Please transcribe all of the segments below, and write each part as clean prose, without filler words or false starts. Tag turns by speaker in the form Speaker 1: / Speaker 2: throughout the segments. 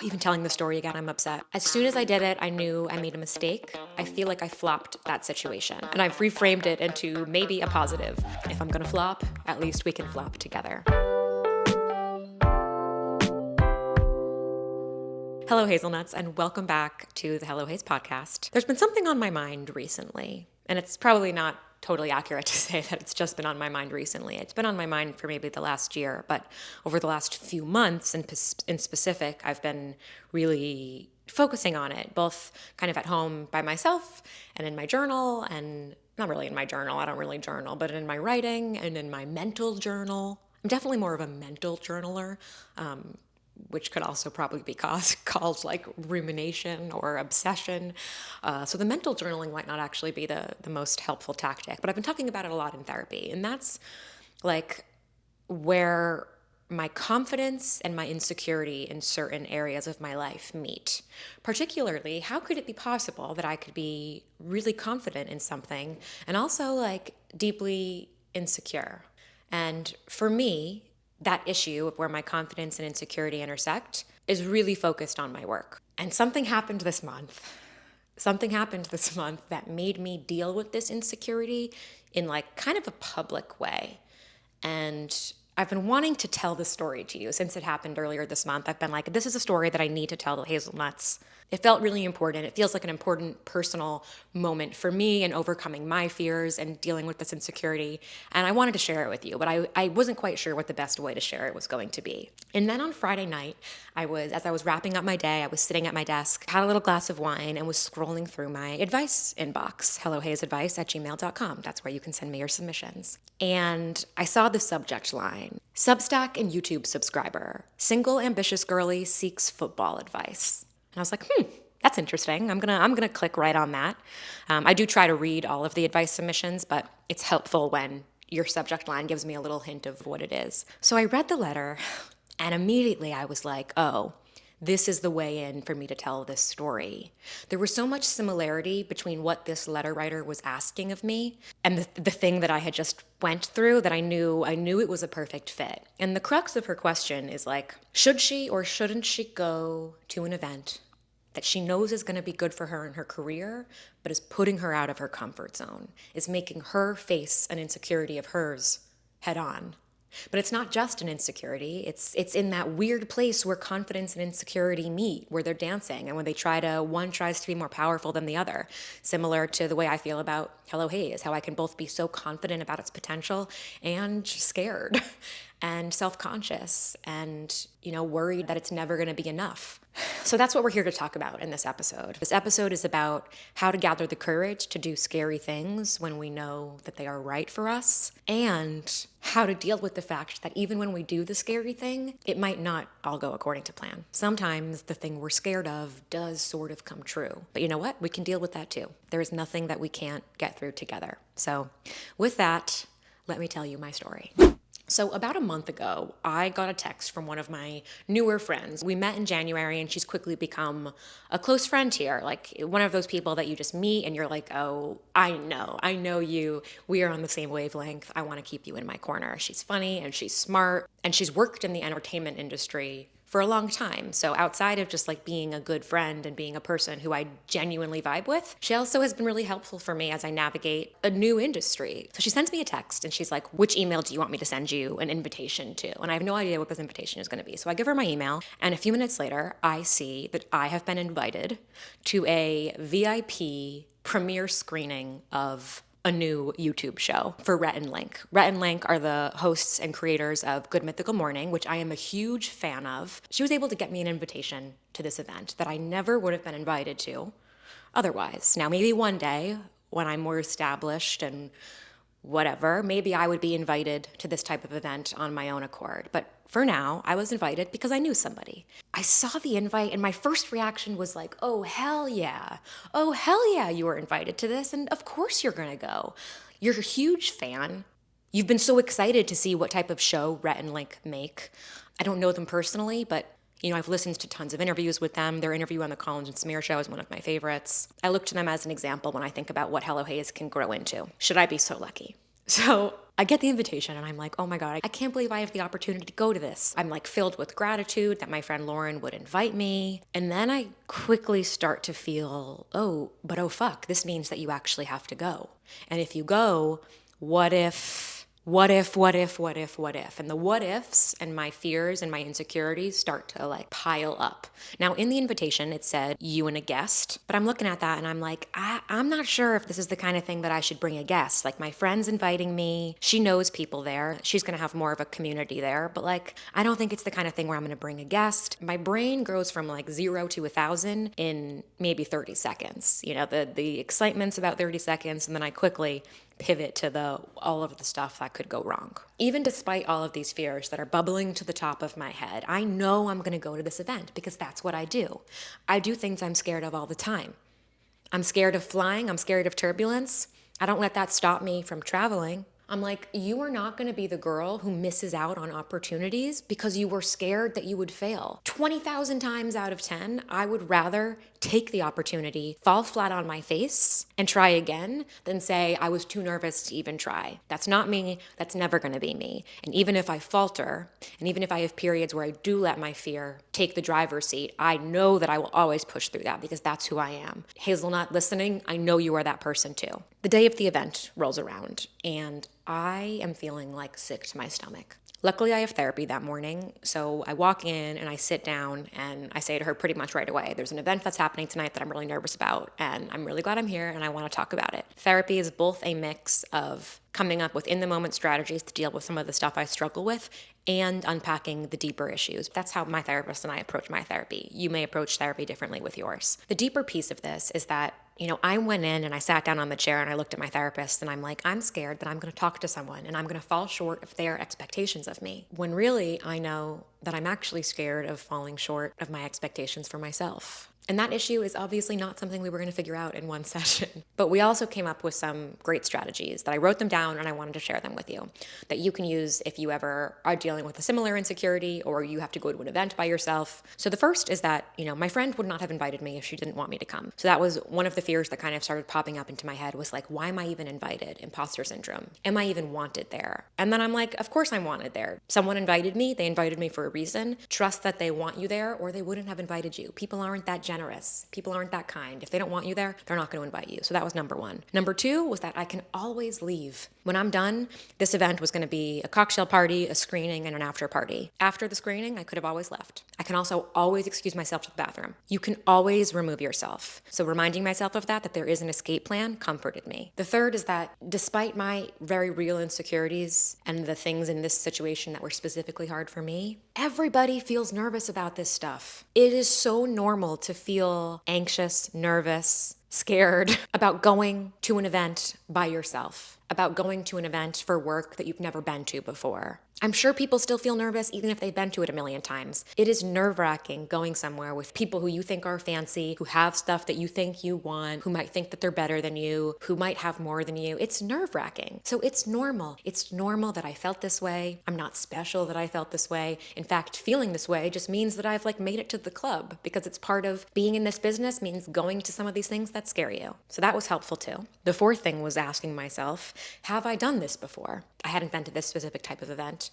Speaker 1: Even telling the story again, I'm upset. As soon as I did it, I knew I made a mistake. I feel like I flopped that situation. And I've reframed it into maybe a positive. If I'm gonna flop, at least we can flop together. Hello, hazelnuts, and welcome back to the Hello Haze podcast. There's been something on my mind recently, and it's probably not totally accurate to say that it's just been on my mind recently. It's been on my mind for maybe the last year, but over the last few months in specific, I've been really focusing on it, both kind of at home by myself and in my journal, and not really in my journal, I don't really journal, but in my writing and in my mental journal. I'm definitely more of a mental journaler. Which could also probably be called like rumination or obsession. So the mental journaling might not actually be the most helpful tactic, but I've been talking about it a lot in therapy. And that's like where my confidence and my insecurity in certain areas of my life meet. Particularly, how could it be possible that I could be really confident in something and also like deeply insecure? And for me, that issue of where my confidence and insecurity intersect is really focused on my work. And something happened this month. Something happened this month that made me deal with this insecurity in like kind of a public way. And I've been wanting to tell this story to you since it happened earlier this month. I've been like, this is a story that I need to tell the hazelnuts. It felt really important. It feels like an important personal moment for me in overcoming my fears and dealing with this insecurity. And I wanted to share it with you, but I wasn't quite sure what the best way to share it was going to be. And then on Friday night, as I was wrapping up my day, I was sitting at my desk, had a little glass of wine, and was scrolling through my advice inbox, hellohazeadvice@gmail.com. That's where you can send me your submissions. And I saw the subject line, Substack and YouTube subscriber, single ambitious girly seeks football advice. And I was like, that's interesting. I'm gonna click right on that. I do try to read all of the advice submissions, but it's helpful when your subject line gives me a little hint of what it is. So I read the letter, and immediately I was like, oh, this is the way in for me to tell this story. There was so much similarity between what this letter writer was asking of me and the thing that I had just went through that I knew it was a perfect fit. And the crux of her question is like, should she or shouldn't she go to an event that she knows is going to be good for her in her career, but is putting her out of her comfort zone, is making her face an insecurity of hers head on? But it's not just an insecurity. It's in that weird place where confidence and insecurity meet, where they're dancing, and when one tries to be more powerful than the other. Similar to the way I feel about Hello Haze, how I can both be so confident about its potential and scared and self-conscious and, worried that it's never going to be enough. So that's what we're here to talk about in this episode. This episode is about how to gather the courage to do scary things when we know that they are right for us, and how to deal with the fact that even when we do the scary thing, it might not all go according to plan. Sometimes the thing we're scared of does sort of come true. But you know what? We can deal with that too. There is nothing that we can't get through together. So with that, let me tell you my story. So about a month ago, I got a text from one of my newer friends. We met in January, and she's quickly become a close friend here. Like one of those people that you just meet and you're like, oh, I know you. We are on the same wavelength. I want to keep you in my corner. She's funny and she's smart, and she's worked in the entertainment industry for a long time. So outside of just like being a good friend and being a person who I genuinely vibe with, she also has been really helpful for me as I navigate a new industry. So she sends me a text and she's like, which email do you want me to send you an invitation to? And I have no idea what this invitation is going to be. So I give her my email, and a few minutes later, I see that I have been invited to a VIP premiere screening of a new YouTube show for Rhett and Link. Rhett and Link are the hosts and creators of Good Mythical Morning, which I am a huge fan of. She was able to get me an invitation to this event that I never would have been invited to otherwise. Now, maybe one day when I'm more established and whatever, maybe I would be invited to this type of event on my own accord. But for now, I was invited because I knew somebody. I saw the invite, and my first reaction was like, oh, hell yeah. Oh, hell yeah, you were invited to this, and of course you're going to go. You're a huge fan. You've been so excited to see what type of show Rhett and Link make. I don't know them personally, but I've listened to tons of interviews with them. Their interview on the Collins and Smear show is one of my favorites. I look to them as an example when I think about what Hello Haze can grow into. Should I be so lucky? So I get the invitation and I'm like, oh my God, I can't believe I have the opportunity to go to this. I'm like filled with gratitude that my friend Lauren would invite me. And then I quickly start to feel, oh fuck, this means that you actually have to go. And if you go, what if? What if? And the what ifs and my fears and my insecurities start to like pile up. Now, in the invitation, it said you and a guest, but I'm looking at that and I'm like, I'm not sure if this is the kind of thing that I should bring a guest. Like, my friend's inviting me. She knows people there. She's going to have more of a community there, but like, I don't think it's the kind of thing where I'm going to bring a guest. My brain goes from like 0 to 1,000 in maybe 30 seconds. You know, the excitement's about 30 seconds, and then I quickly pivot to all of the stuff that could go wrong. Even despite all of these fears that are bubbling to the top of my head, I know I'm going to go to this event because that's what I do. I do things I'm scared of all the time. I'm scared of flying. I'm scared of turbulence. I don't let that stop me from traveling. I'm like, you are not going to be the girl who misses out on opportunities because you were scared that you would fail. 20,000 times out of 10, I would rather take the opportunity, fall flat on my face, and try again than say I was too nervous to even try. That's not me. That's never going to be me. And even if I falter, and even if I have periods where I do let my fear take the driver's seat, I know that I will always push through that because that's who I am. Hazelnut listening, I know you are that person too. The day of the event rolls around, and I am feeling like sick to my stomach. Luckily, I have therapy that morning, so I walk in and I sit down and I say to her pretty much right away, there's an event that's happening tonight that I'm really nervous about, and I'm really glad I'm here and I want to talk about it. Therapy is both a mix of coming up with in-the-moment strategies to deal with some of the stuff I struggle with and unpacking the deeper issues. That's how my therapist and I approach my therapy. You may approach therapy differently with yours. The deeper piece of this is that, I went in and I sat down on the chair and I looked at my therapist and I'm like, I'm scared that I'm going to talk to someone and I'm going to fall short of their expectations of me. When really I know that I'm actually scared of falling short of my expectations for myself. And that issue is obviously not something we were going to figure out in one session. But we also came up with some great strategies that I wrote them down and I wanted to share them with you that you can use if you ever are dealing with a similar insecurity or you have to go to an event by yourself. So the first is that, my friend would not have invited me if she didn't want me to come. So that was one of the fears that kind of started popping up into my head was like, why am I even invited? Imposter syndrome. Am I even wanted there? And then I'm like, of course I'm wanted there. Someone invited me. They invited me for a reason. Trust that they want you there or they wouldn't have invited you. People aren't that generous. People aren't that kind. If they don't want you there, they're not going to invite you. So that was number one. Number two was that I can always leave. When I'm done, this event was going to be a cocktail party, a screening, and an after party. After the screening, I could have always left. I can also always excuse myself to the bathroom. You can always remove yourself. So reminding myself of that there is an escape plan comforted me. The third is that despite my very real insecurities and the things in this situation that were specifically hard for me, everybody feels nervous about this stuff. It is so normal to feel anxious, nervous, scared about going to an event by yourself, about going to an event for work that you've never been to before. I'm sure people still feel nervous even if they've been to it a million times. It is nerve-wracking going somewhere with people who you think are fancy, who have stuff that you think you want, who might think that they're better than you, who might have more than you. It's nerve-wracking. So it's normal. It's normal that I felt this way. I'm not special that I felt this way. In fact, feeling this way just means that I've made it to the club because it's part of being in this business means going to some of these things that scare you. So that was helpful too. The fourth thing was asking myself, have I done this before? I hadn't been to this specific type of event.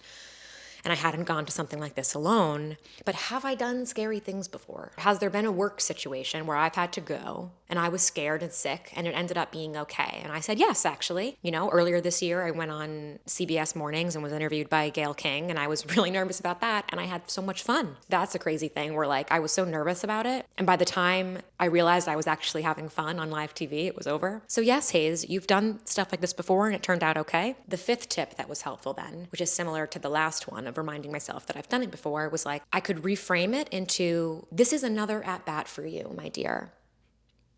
Speaker 1: And I hadn't gone to something like this alone, but have I done scary things before? Has there been a work situation where I've had to go and I was scared and sick and it ended up being okay? And I said, yes, actually. Earlier this year, I went on CBS Mornings and was interviewed by Gayle King, and I was really nervous about that, and I had so much fun. That's a crazy thing where I was so nervous about it, and by the time I realized I was actually having fun on live TV, it was over. So yes, Hayes, you've done stuff like this before and it turned out okay. The fifth tip that was helpful then, which is similar to the last one of reminding myself that I've done it before, was I could reframe it into, this is another at-bat for you, my dear.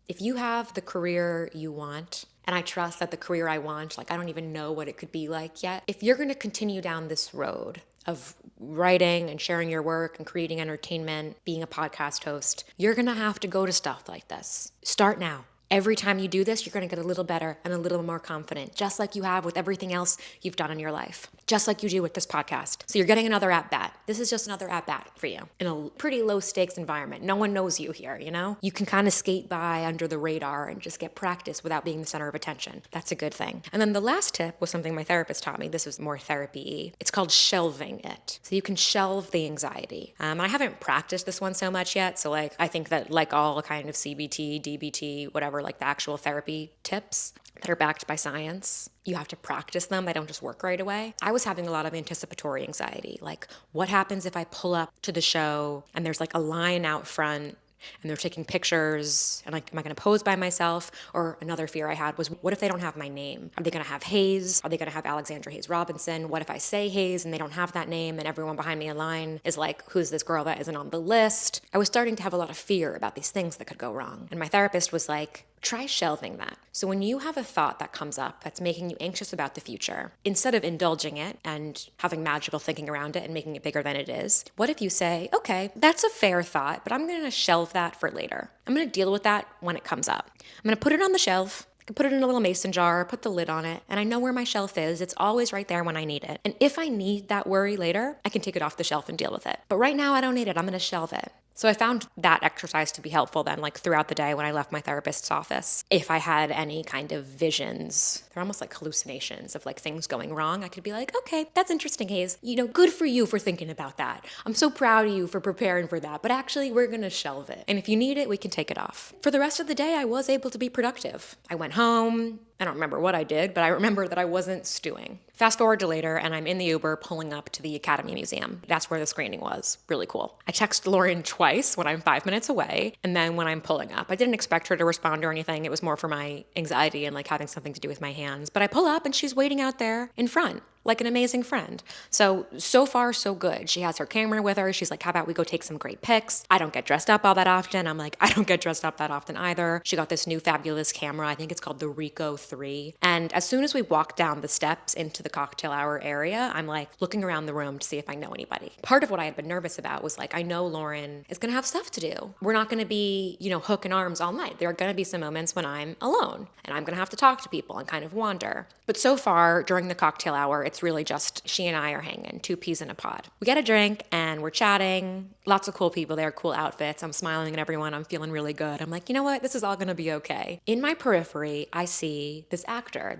Speaker 1: If you have the career you want, and I trust that the career I want, I don't even know what it could be like yet. If you're going to continue down this road of writing and sharing your work and creating entertainment, being a podcast host, you're going to have to go to stuff like this. Start now. Every time you do this, you're going to get a little better and a little more confident, just like you have with everything else you've done in your life, just like you do with this podcast. So you're getting another at bat. This is just another at bat for you in a pretty low stakes environment. No one knows you here, you know? You can kind of skate by under the radar and just get practice without being the center of attention. That's a good thing. And then the last tip was something my therapist taught me. This was more therapy-y. It's called shelving it. So you can shelve the anxiety. I haven't practiced this one so much yet. So I think that like all kind of CBT, DBT, whatever, like the actual therapy tips that are backed by science, you have to practice them. They don't just work right away. I was having a lot of anticipatory anxiety. Like, what happens if I pull up to the show and there's like a line out front and they're taking pictures and like, am I going to pose by myself? Or another fear I had was, what if they don't have my name? Are they going to have Hayes? Are they going to have Alexandra Hayes Robinson? What if I say Hayes and they don't have that name and everyone behind me in line is like, who's this girl that isn't on the list? I was starting to have a lot of fear about these things that could go wrong. And my therapist was like, try shelving that. So when you have a thought that comes up that's making you anxious about the future, instead of indulging it and having magical thinking around it and making it bigger than it is, what if you say, okay, that's a fair thought, but I'm going to shelve that for later. I'm going to deal with that when it comes up. I'm going to put it on the shelf. I can put it in a little mason jar, put the lid on it, and I know where my shelf is. It's always right there when I need it. And if I need that worry later, I can take it off the shelf and deal with it. But right now I don't need it. I'm going to shelve it. So I found that exercise to be helpful then, like throughout the day when I left my therapist's office. If I had any kind of visions, they're almost like hallucinations of like things going wrong, I could be like, okay, that's interesting, Hayes. You know, good for you for thinking about that. I'm so proud of you for preparing for that, but actually we're gonna shelve it. And if you need it, we can take it off. For the rest of the day, I was able to be productive. I went home. I don't remember what I did, but I remember that I wasn't stewing. Fast forward to later, and I'm in the Uber pulling up to the Academy Museum. That's where the screening was. Really cool. I text Lauren twice when I'm 5 minutes away, and then when I'm pulling up. I didn't expect her to respond or anything. It was more for my anxiety and like having something to do with my hands. But I pull up, and she's waiting out there in front, like an amazing friend. So far, so good. She has her camera with her. She's like, how about we go take some great pics? I don't get dressed up all that often. I'm like, I don't get dressed up that often either. She got this new fabulous camera. I think it's called the Ricoh 3. And as soon as we walk down the steps into the cocktail hour area, I'm like looking around the room to see if I know anybody. Part of what I had been nervous about was like, I know Lauren is going to have stuff to do. We're not going to be, hook and arms all night. There are going to be some moments when I'm alone and I'm going to have to talk to people and kind of wander. But so far during the cocktail hour, it's really just she and I are hanging, two peas in a pod. We get a drink and we're chatting. Lots of cool people there, cool outfits. I'm smiling at everyone. I'm feeling really good. I'm like, you know what? This is all going to be okay. In my periphery, I see this actor,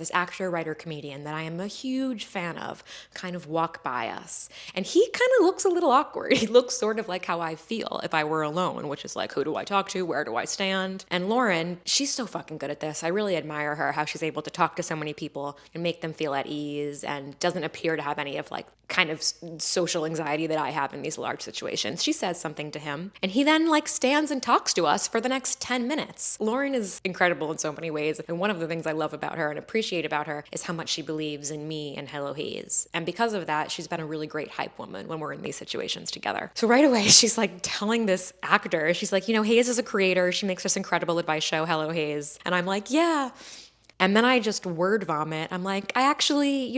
Speaker 1: writer, comedian that I am a huge fan of kind of walk by us. And he kind of looks a little awkward. He looks sort of like how I feel if I were alone, which is like, who do I talk to? Where do I stand? And Lauren, she's so fucking good at this. I really admire her, how she's able to talk to so many people and make them feel at ease and doesn't appear to have any of like kind of social anxiety that I have in these large situations. She says something to him and he then like stands and talks to us for the next 10 minutes. Lauren is incredible in so many ways. And one of the things I love about her and appreciate about her is how much she believes in me and Hello Hayes. And because of that, she's been a really great hype woman when we're in these situations together. So right away, she's like telling this actor, she's like, Hayes is a creator. She makes this incredible advice show, Hello Hayes. And I'm like, yeah. And then I just word vomit. I'm like, I actually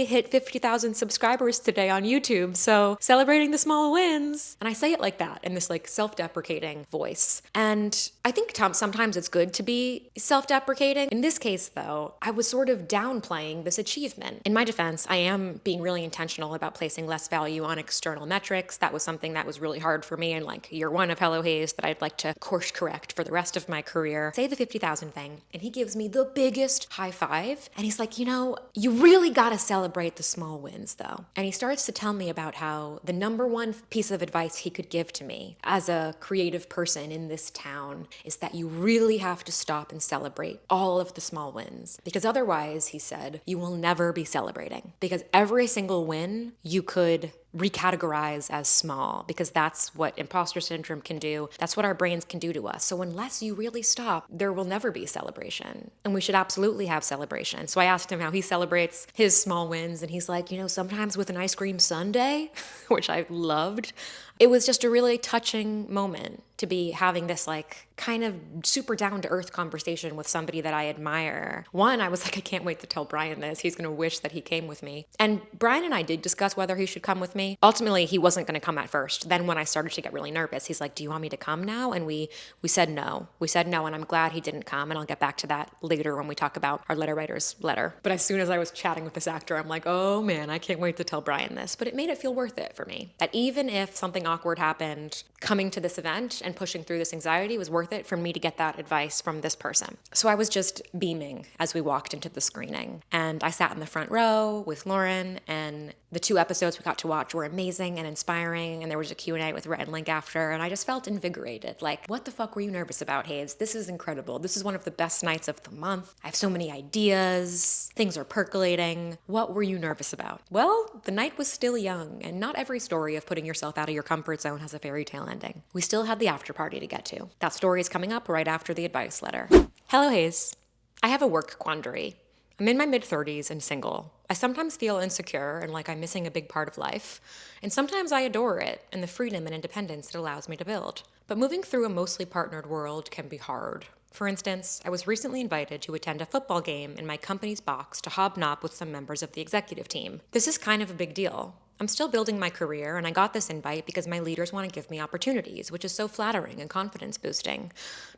Speaker 1: hit 50,000 subscribers today on YouTube. So celebrating the small wins. And I say it like that in this like self-deprecating voice. And I think sometimes it's good to be self-deprecating. In this case though, I was sort of downplaying this achievement. In my defense, I am being really intentional about placing less value on external metrics. That was something that was really hard for me in like year one of Hello Hayes that I'd like to course correct for the rest of my career. Say the 50,000 thing. And he gives me the biggest high five. And he's like, you really got to celebrate the small wins though. And he starts to tell me about how the number one piece of advice he could give to me as a creative person in this town is that you really have to stop and celebrate all of the small wins. Because otherwise, he said, you will never be celebrating. Because every single win you could recategorize as small, because that's what imposter syndrome can do. That's what our brains can do to us. So unless you really stop, there will never be celebration. And we should absolutely have celebration. So I asked him how he celebrates his small wins. And he's like, sometimes with an ice cream sundae, which I loved. It was just a really touching moment to be having this like kind of super down to earth conversation with somebody that I admire. One, I was like, I can't wait to tell Brian this. He's going to wish that he came with me. And Brian and I did discuss whether he should come with me. Ultimately, he wasn't going to come at first. Then when I started to get really nervous, he's like, do you want me to come now? And we said no. We said no, and I'm glad he didn't come. And I'll get back to that later when we talk about our letter writer's letter. But as soon as I was chatting with this actor, I'm like, oh man, I can't wait to tell Brian this. But it made it feel worth it for me. That even if something awkward happened, coming to this event and pushing through this anxiety was worth it for me to get that advice from this person. So I was just beaming as we walked into the screening. And I sat in the front row with Lauren, and the 2 episodes we got to watch were amazing and inspiring, and there was a Q&A with Rhett and Link after, and I just felt invigorated. Like, what the fuck were you nervous about, Hayes? This is incredible. This is one of the best nights of the month. I have so many ideas. Things are percolating. What were you nervous about? Well, the night was still young, and not every story of putting yourself out of your comfort zone has a fairy tale ending. We still had the after party to get to. That story is coming up right after the advice letter. Hello, Hayes. I have a work quandary. I'm in my mid-30s and single. I sometimes feel insecure and like I'm missing a big part of life. And sometimes I adore it and the freedom and independence it allows me to build. But moving through a mostly partnered world can be hard. For instance, I was recently invited to attend a football game in my company's box to hobnob with some members of the executive team. This is kind of a big deal. I'm still building my career, and I got this invite because my leaders want to give me opportunities, which is so flattering and confidence boosting.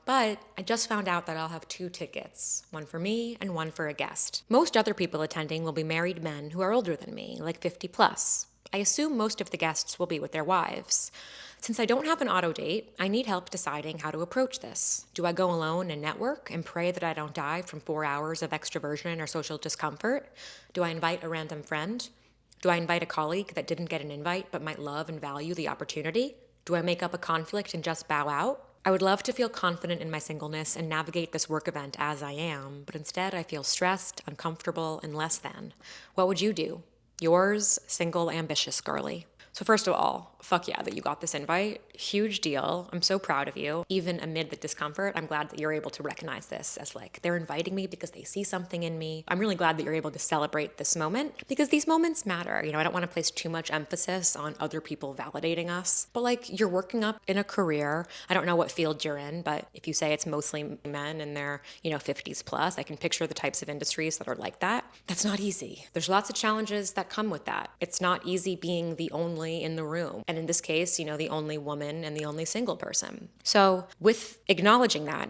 Speaker 1: But I just found out that I'll have 2 tickets, one for me and one for a guest. Most other people attending will be married men who are older than me, like 50 plus. I assume most of the guests will be with their wives. Since I don't have an auto date, I need help deciding how to approach this. Do I go alone and network and pray that I don't die from 4 hours of extroversion or social discomfort? Do I invite a random friend? Do I invite a colleague that didn't get an invite but might love and value the opportunity? Do I make up a conflict and just bow out? I would love to feel confident in my singleness and navigate this work event as I am, but instead I feel stressed, uncomfortable, and less than. What would you do? Yours, single, ambitious girly. So first of all, fuck yeah that you got this invite. Huge deal. I'm so proud of you. Even amid the discomfort, I'm glad that you're able to recognize this as like, they're inviting me because they see something in me. I'm really glad that you're able to celebrate this moment because these moments matter. You know, I don't want to place too much emphasis on other people validating us, but like you're working up in a career. I don't know what field you're in, but if you say it's mostly men and they're, 50s plus, I can picture the types of industries that are like that. That's not easy. There's lots of challenges that come with that. It's not easy being the only in the room. And in this case, the only woman and the only single person. So with acknowledging that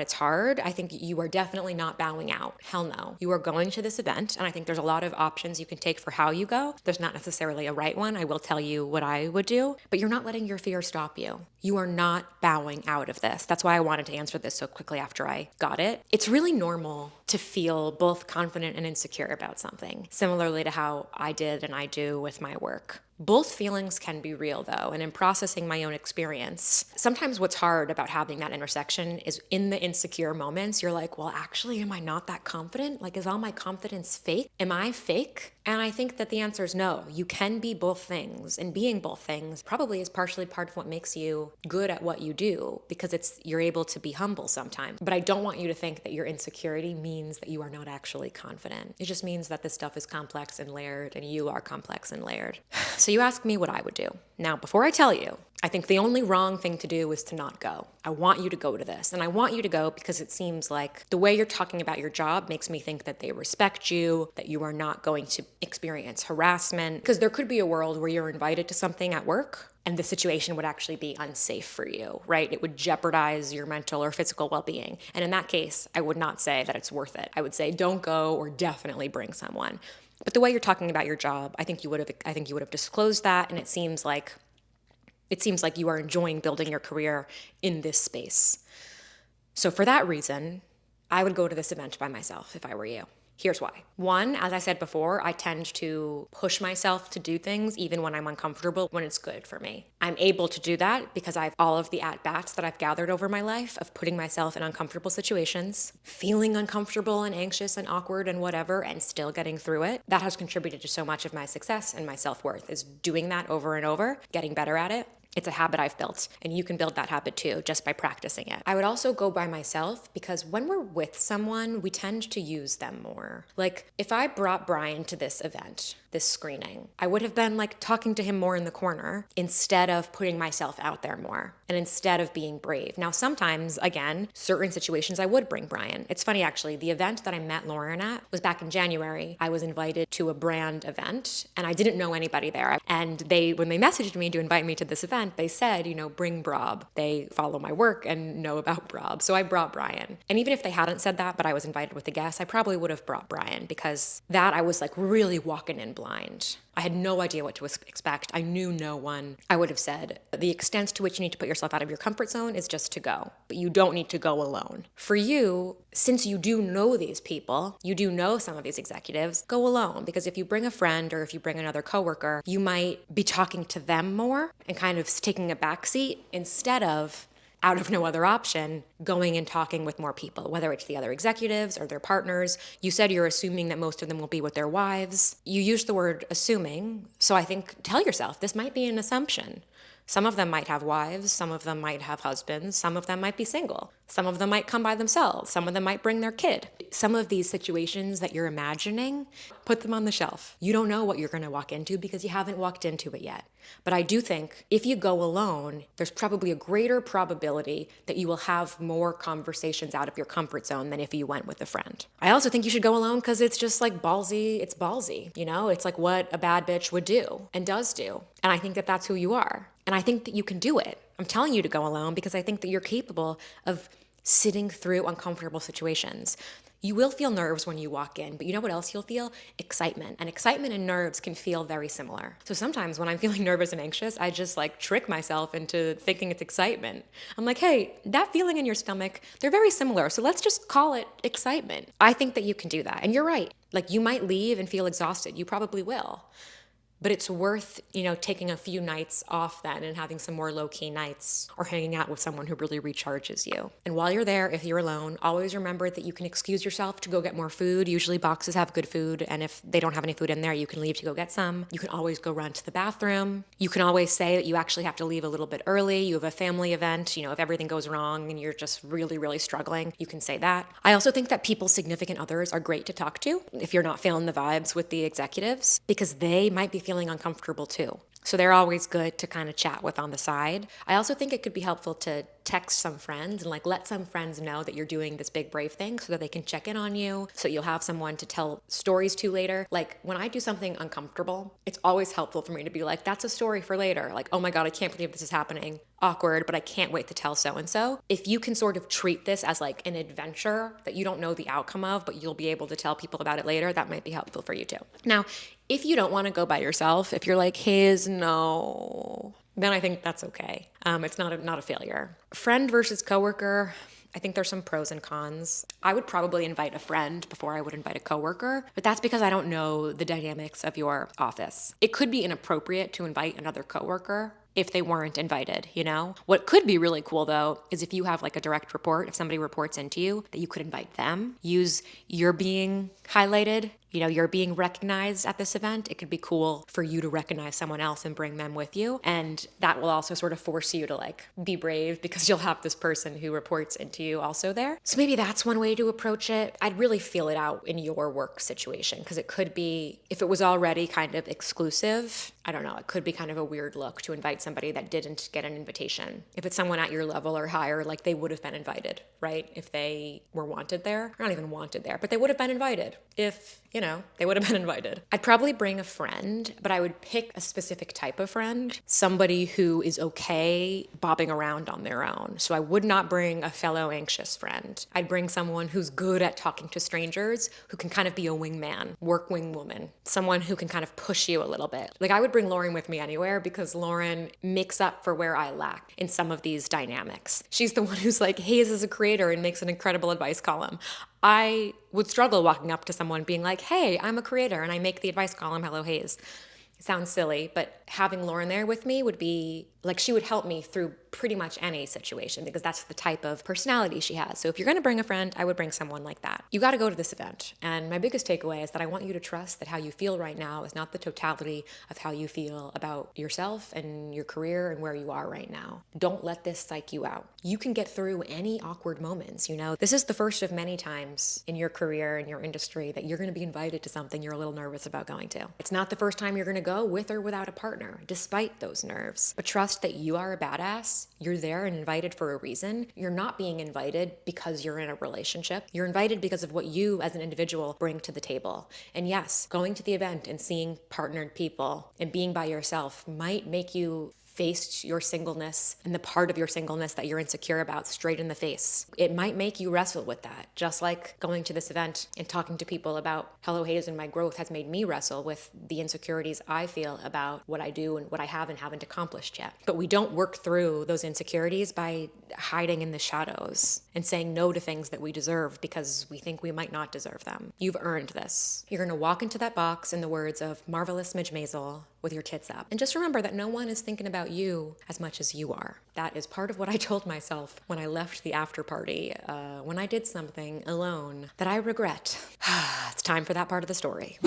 Speaker 1: it's hard, I think you are definitely not bowing out. Hell no. You are going to this event, and I think there's a lot of options you can take for how you go. There's not necessarily a right one. I will tell you what I would do, but you're not letting your fear stop you. You are not bowing out of this. That's why I wanted to answer this so quickly after I got it. It's really normal to feel both confident and insecure about something, similarly to how I did and I do with my work. Both feelings can be real though, and in processing my own experience, sometimes what's hard about having that intersection is in the insecure moments, you're like, well, actually, am I not that confident? Like, is all my confidence fake? Am I fake? And I think that the answer is no. You can be both things, and being both things probably is partially part of what makes you good at what you do, because you're able to be humble sometimes. But I don't want you to think that your insecurity means that you are not actually confident. It just means that this stuff is complex and layered, and you are complex and layered. So you ask me what I would do. Now, before I tell you, I think the only wrong thing to do is to not go. I want you to go to this. And I want you to go because it seems like the way you're talking about your job makes me think that they respect you, that you are not going to experience harassment. Because there could be a world where you're invited to something at work and the situation would actually be unsafe for you, right? It would jeopardize your mental or physical well-being. And in that case, I would not say that it's worth it. I would say don't go or definitely bring someone. But the way you're talking about your job, I think you would have disclosed that, and it seems like you are enjoying building your career in this space. So for that reason, I would go to this event by myself if I were you. Here's why. One, as I said before, I tend to push myself to do things even when I'm uncomfortable, when it's good for me. I'm able to do that because I have all of the at-bats that I've gathered over my life of putting myself in uncomfortable situations, feeling uncomfortable and anxious and awkward and whatever, and still getting through it. That has contributed to so much of my success and my self-worth, is doing that over and over, getting better at it. It's a habit I've built, and you can build that habit too just by practicing it. I would also go by myself because when we're with someone, we tend to use them more. Like if I brought Brian to this event, this screening, I would have been like talking to him more in the corner instead of putting myself out there more and instead of being brave. Now, sometimes, again, certain situations I would bring Brian. It's funny actually, the event that I met Lauren at was back in January. I was invited to a brand event and I didn't know anybody there. And when they messaged me to invite me to this event, they said, bring Brob. They follow my work and know about Brob. So I brought Brian. And even if they hadn't said that, but I was invited with a guest, I probably would have brought Brian because that I was like really walking in blind. I had no idea what to expect. I knew no one. I would have said the extent to which you need to put yourself out of your comfort zone is just to go, but you don't need to go alone. For you, since you do know these people, you do know some of these executives, go alone, because if you bring a friend or if you bring another coworker, you might be talking to them more and kind of taking a backseat instead of, out of no other option, going and talking with more people, whether it's the other executives or their partners. You said you're assuming that most of them will be with their wives. You used the word assuming, so I think tell yourself this might be an assumption. Some of them might have wives, some of them might have husbands, some of them might be single, some of them might come by themselves, some of them might bring their kid. Some of these situations that you're imagining, put them on the shelf. You don't know what you're going to walk into because you haven't walked into it yet. But I do think if you go alone, there's probably a greater probability that you will have more conversations out of your comfort zone than if you went with a friend. I also think you should go alone because it's just like ballsy. It's ballsy, It's like what a bad bitch would do and does do. And I think that that's who you are. And I think that you can do it. I'm telling you to go alone because I think that you're capable of sitting through uncomfortable situations. You will feel nerves when you walk in, but you know what else you'll feel? Excitement. And excitement and nerves can feel very similar. So sometimes when I'm feeling nervous and anxious, I just like trick myself into thinking it's excitement. I'm like, hey, that feeling in your stomach, they're very similar. So let's just call it excitement. I think that you can do that. And you're right. Like you might leave and feel exhausted. You probably will. But it's worth, taking a few nights off then and having some more low-key nights or hanging out with someone who really recharges you. And while you're there, if you're alone, always remember that you can excuse yourself to go get more food. Usually boxes have good food, and if they don't have any food in there, you can leave to go get some. You can always go run to the bathroom. You can always say that you actually have to leave a little bit early. You have a family event, if everything goes wrong and you're just really, really struggling, you can say that. I also think that people's significant others are great to talk to if you're not feeling the vibes with the executives, because they might be feeling uncomfortable too. So they're always good to kind of chat with on the side. I also think it could be helpful to text some friends and let some friends know that you're doing this big brave thing so that they can check in on you, so you'll have someone to tell stories to later. Like when I do something uncomfortable, it's always helpful for me to be like, that's a story for later. Like, oh my God, I can't believe this is happening. Awkward, but I can't wait to tell so-and-so. If you can sort of treat this as like an adventure that you don't know the outcome of, but you'll be able to tell people about it later, that might be helpful for you too. Now, if you don't want to go by yourself, if you're like, no, then I think that's okay. It's not a failure. Friend versus coworker, I think there's some pros and cons. I would probably invite a friend before I would invite a coworker, but that's because I don't know the dynamics of your office. It could be inappropriate to invite another coworker if they weren't invited, What could be really cool though is if you have like a direct report, if somebody reports into you, that you could invite them, use your being highlighted, you're being recognized at this event. It could be cool for you to recognize someone else and bring them with you. And that will also sort of force you to be brave because you'll have this person who reports into you also there. So maybe that's one way to approach it. I'd really feel it out in your work situation because it could be, if it was already kind of exclusive, I don't know, it could be kind of a weird look to invite somebody that didn't get an invitation. If it's someone at your level or higher, they would have been invited, right? If they were wanted there, or not even wanted there, but they would have been invited if, they would have been invited. I'd probably bring a friend, but I would pick a specific type of friend, somebody who is okay bobbing around on their own. So I would not bring a fellow anxious friend. I'd bring someone who's good at talking to strangers, who can kind of be a wingman, work wing woman, someone who can kind of push you a little bit. I would bring Lauren with me anywhere because Lauren makes up for where I lack in some of these dynamics. She's the one who's Hayes is a creator and makes an incredible advice column. I would struggle walking up to someone being like, hey, I'm a creator and I make the advice column, hello Hayes. It sounds silly, but having Lauren there with me would be Like she would help me through pretty much any situation because that's the type of personality she has. So if you're going to bring a friend, I would bring someone like that. You got to go to this event. And my biggest takeaway is that I want you to trust that how you feel right now is not the totality of how you feel about yourself and your career and where you are right now. Don't let this psych you out. You can get through any awkward moments. This is the first of many times in your career, in your industry, that you're going to be invited to something you're a little nervous about going to. It's not the first time you're going to go with or without a partner, despite those nerves. But trust that you are a badass. You're there and invited for a reason. You're not being invited because you're in a relationship. You're invited because of what you as an individual bring to the table. And yes, going to the event and seeing partnered people and being by yourself might make you face your singleness and the part of your singleness that you're insecure about straight in the face. It might make you wrestle with that, just like going to this event and talking to people about Hello Hayes and my growth has made me wrestle with the insecurities I feel about what I do and what I have and haven't accomplished yet. But we don't work through those insecurities by hiding in the shadows and saying no to things that we deserve because we think we might not deserve them. You've earned this. You're gonna walk into that box, in the words of Marvelous Midge Maisel, with your tits up. And just remember that no one is thinking about you as much as you are. That is part of what I told myself when I left the after party, when I did something alone that I regret. It's time for that part of the story.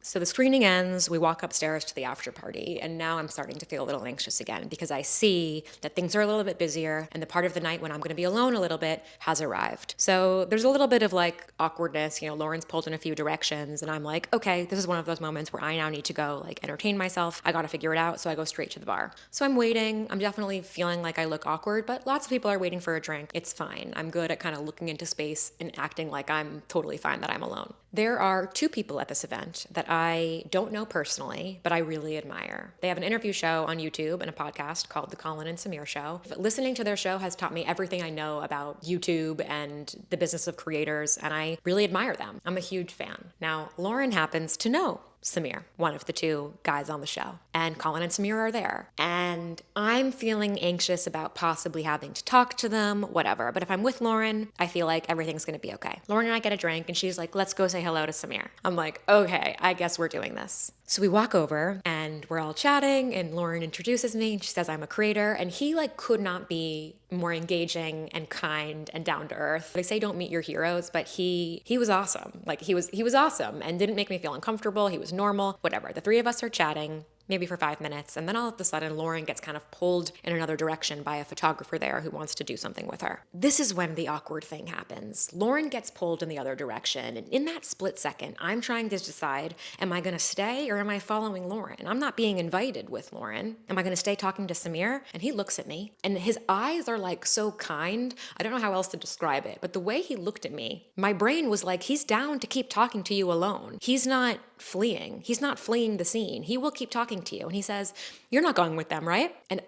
Speaker 1: So the screening ends, we walk upstairs to the after party, and now I'm starting to feel a little anxious again because I see that things are a little bit busier and the part of the night when I'm gonna be alone a little bit has arrived. So there's a little bit of like awkwardness, Lauren's pulled in a few directions and I'm like, okay, this is one of those moments where I now need to go like entertain myself. I gotta figure it out, so I go straight to the bar. So I'm waiting, I'm definitely feeling like I look awkward, but lots of people are waiting for a drink. It's fine. I'm good at kind of looking into space and acting like I'm totally fine that I'm alone. There are two people at this event that I don't know personally, but I really admire. They have an interview show on YouTube and a podcast called The Colin and Samir Show. But listening to their show has taught me everything I know about YouTube and the business of creators, and I really admire them. I'm a huge fan. Now, Lauren happens to know Samir, one of the two guys on the show. And Colin and Samir are there. And I'm feeling anxious about possibly having to talk to them, whatever. But if I'm with Lauren, I feel like everything's gonna be okay. Lauren and I get a drink and she's like, let's go say hello to Samir. I'm like, okay, I guess we're doing this. So we walk over and we're all chatting and Lauren introduces me and she says I'm a creator, and he could not be more engaging and kind and down to earth. They say don't meet your heroes, but he was awesome. He was awesome and didn't make me feel uncomfortable. He was normal, whatever. The three of us are chatting maybe for 5 minutes, and then all of a sudden Lauren gets kind of pulled in another direction by a photographer there who wants to do something with her. This is when the awkward thing happens. Lauren gets pulled in the other direction, and in that split second, I'm trying to decide, am I gonna stay or am I following Lauren? I'm not being invited with Lauren. Am I gonna stay talking to Samir? And he looks at me, and his eyes are so kind. I don't know how else to describe it, but the way he looked at me, my brain was like, he's down to keep talking to you alone. He's not fleeing. He's not fleeing the scene. He will keep talking to you. And he says, you're not going with them, right? And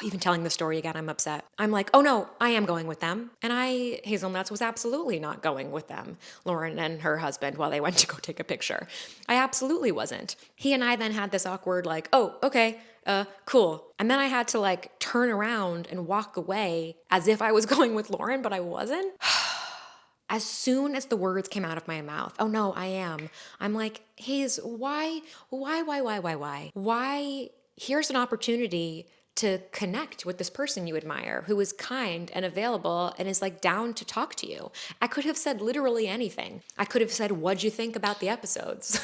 Speaker 1: even telling the story again, I'm upset. I'm like, oh no, I am going with them. And Hazelnuts was absolutely not going with them, Lauren and her husband, while they went to go take a picture. I absolutely wasn't. He and I then had this awkward oh, okay, cool. And then I had to turn around and walk away as if I was going with Lauren, but I wasn't. As soon as the words came out of my mouth, oh no, I am. I'm like, Hayes, why? Why? Here's an opportunity to connect with this person you admire who is kind and available and is down to talk to you. I could have said literally anything. I could have said, what'd you think about the episodes?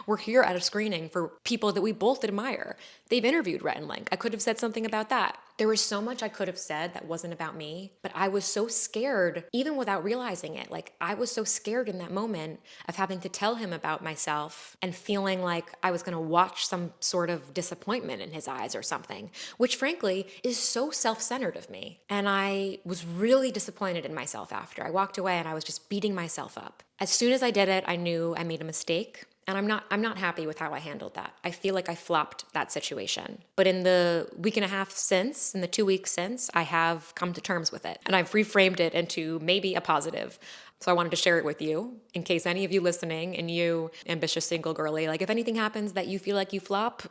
Speaker 1: We're here at a screening for people that we both admire. They've interviewed Rhett and Link. I could have said something about that. There was so much I could have said that wasn't about me, but I was so scared, even without realizing it. I was so scared in that moment of having to tell him about myself and feeling like I was gonna watch some sort of disappointment in his eyes or something, which frankly is so self-centered of me. And I was really disappointed in myself after. I walked away and I was just beating myself up. As soon as I did it, I knew I made a mistake. And I'm not happy with how I handled that. I feel like I flopped that situation. But in the week and a half since, in the 2 weeks since, I have come to terms with it. And I've reframed it into maybe a positive. So I wanted to share it with you in case any of you listening and you ambitious single girly, if anything happens that you feel like you flop,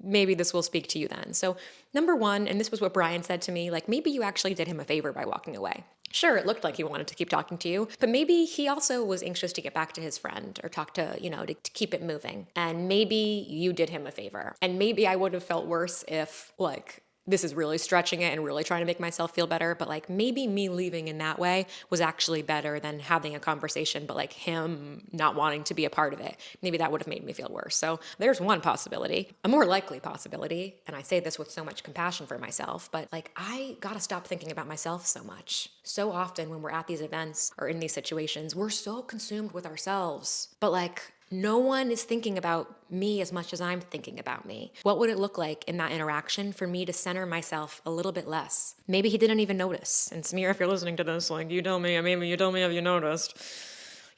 Speaker 1: maybe this will speak to you then. So number one, and this was what Brian said to me, maybe you actually did him a favor by walking away. Sure, it looked like he wanted to keep talking to you, but maybe he also was anxious to get back to his friend or talk to, to keep it moving. And maybe you did him a favor. And maybe I would have felt worse if, like, this is really stretching it and really trying to make myself feel better, but like maybe me leaving in that way was actually better than having a conversation, but like him not wanting to be a part of it. Maybe that would have made me feel worse. So there's one possibility. A more likely possibility, and I say this with so much compassion for myself, but like I gotta stop thinking about myself so much. So often when we're at these events or in these situations, we're so consumed with ourselves. But like no one is thinking about me as much as I'm thinking about me. What would it look like in that interaction for me to center myself a little bit less? Maybe he didn't even notice. And Samir, if you're listening to this, like you tell me, maybe you tell me if you noticed.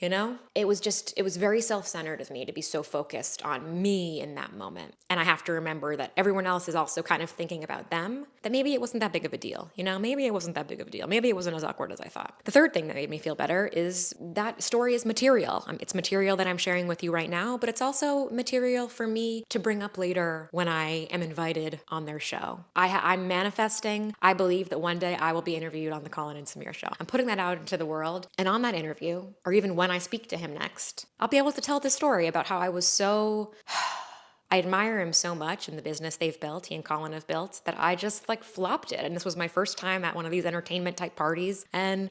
Speaker 1: It was very self-centered of me to be so focused on me in that moment. And I have to remember that everyone else is also kind of thinking about them, that maybe it wasn't that big of a deal. Maybe it wasn't that big of a deal. Maybe it wasn't as awkward as I thought. The third thing that made me feel better is that story is material. It's material that I'm sharing with you right now, but it's also material for me to bring up later when I am invited on their show. I'm manifesting. I believe that one day I will be interviewed on the Colin and Samir show. I'm putting that out into the world. And on that interview, or even when I speak to him next, I'll be able to tell the story about how I admire him so much in the business they've built, he and Colin have built, that I just like flopped it. And this was my first time at one of these entertainment type parties. And,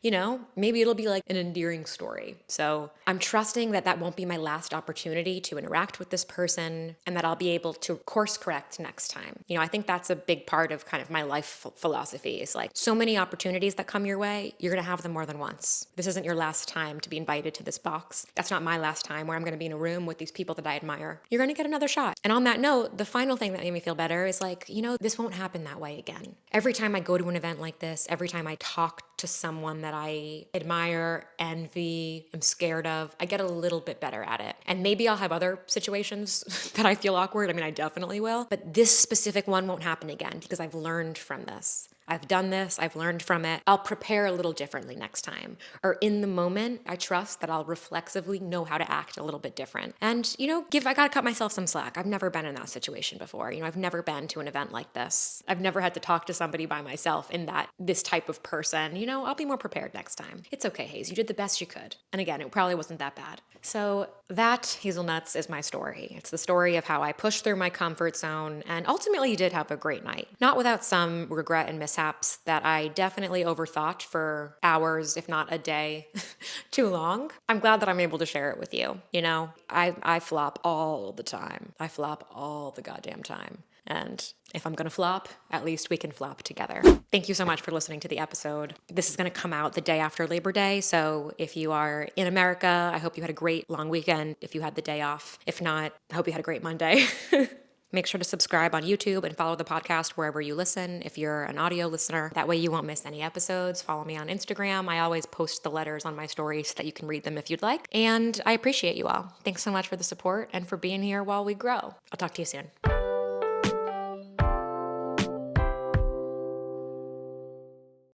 Speaker 1: maybe it'll be like an endearing story. So I'm trusting that that won't be my last opportunity to interact with this person and that I'll be able to course correct next time. I think that's a big part of kind of my life philosophy is like so many opportunities that come your way, you're going to have them more than once. This isn't your last time to be invited to this box. That's not my last time where I'm going to be in a room with these people that I admire. You're going to get another shot. And on that note, the final thing that made me feel better is like, this won't happen that way again. Every time I go to an event like this, every time I talk to someone that I admire, envy, am scared of, I get a little bit better at it. And maybe I'll have other situations that I feel awkward. I definitely will. But this specific one won't happen again because I've learned from this. I've done this, I've learned from it. I'll prepare a little differently next time. Or in the moment, I trust that I'll reflexively know how to act a little bit different. And, I gotta cut myself some slack. I've never been in that situation before. I've never been to an event like this. I've never had to talk to somebody by myself in this type of person. I'll be more prepared next time. It's okay, Hayes. You did the best you could. And again, it probably wasn't that bad. So that, Hazelnuts, is my story. It's the story of how I pushed through my comfort zone and ultimately did have a great night. Not without some regret and mishaps that I definitely overthought for hours, if not a day, too long. I'm glad that I'm able to share it with you. I flop all the time. I flop all the goddamn time. And if I'm going to flop, at least we can flop together. Thank you so much for listening to the episode. This is going to come out the day after Labor Day. So if you are in America, I hope you had a great long weekend if you had the day off. If not, I hope you had a great Monday. Make sure to subscribe on YouTube and follow the podcast wherever you listen if you're an audio listener. That way you won't miss any episodes. Follow me on Instagram. I always post the letters on my stories so that you can read them if you'd like. And I appreciate you all. Thanks so much for the support and for being here while we grow. I'll talk to you soon.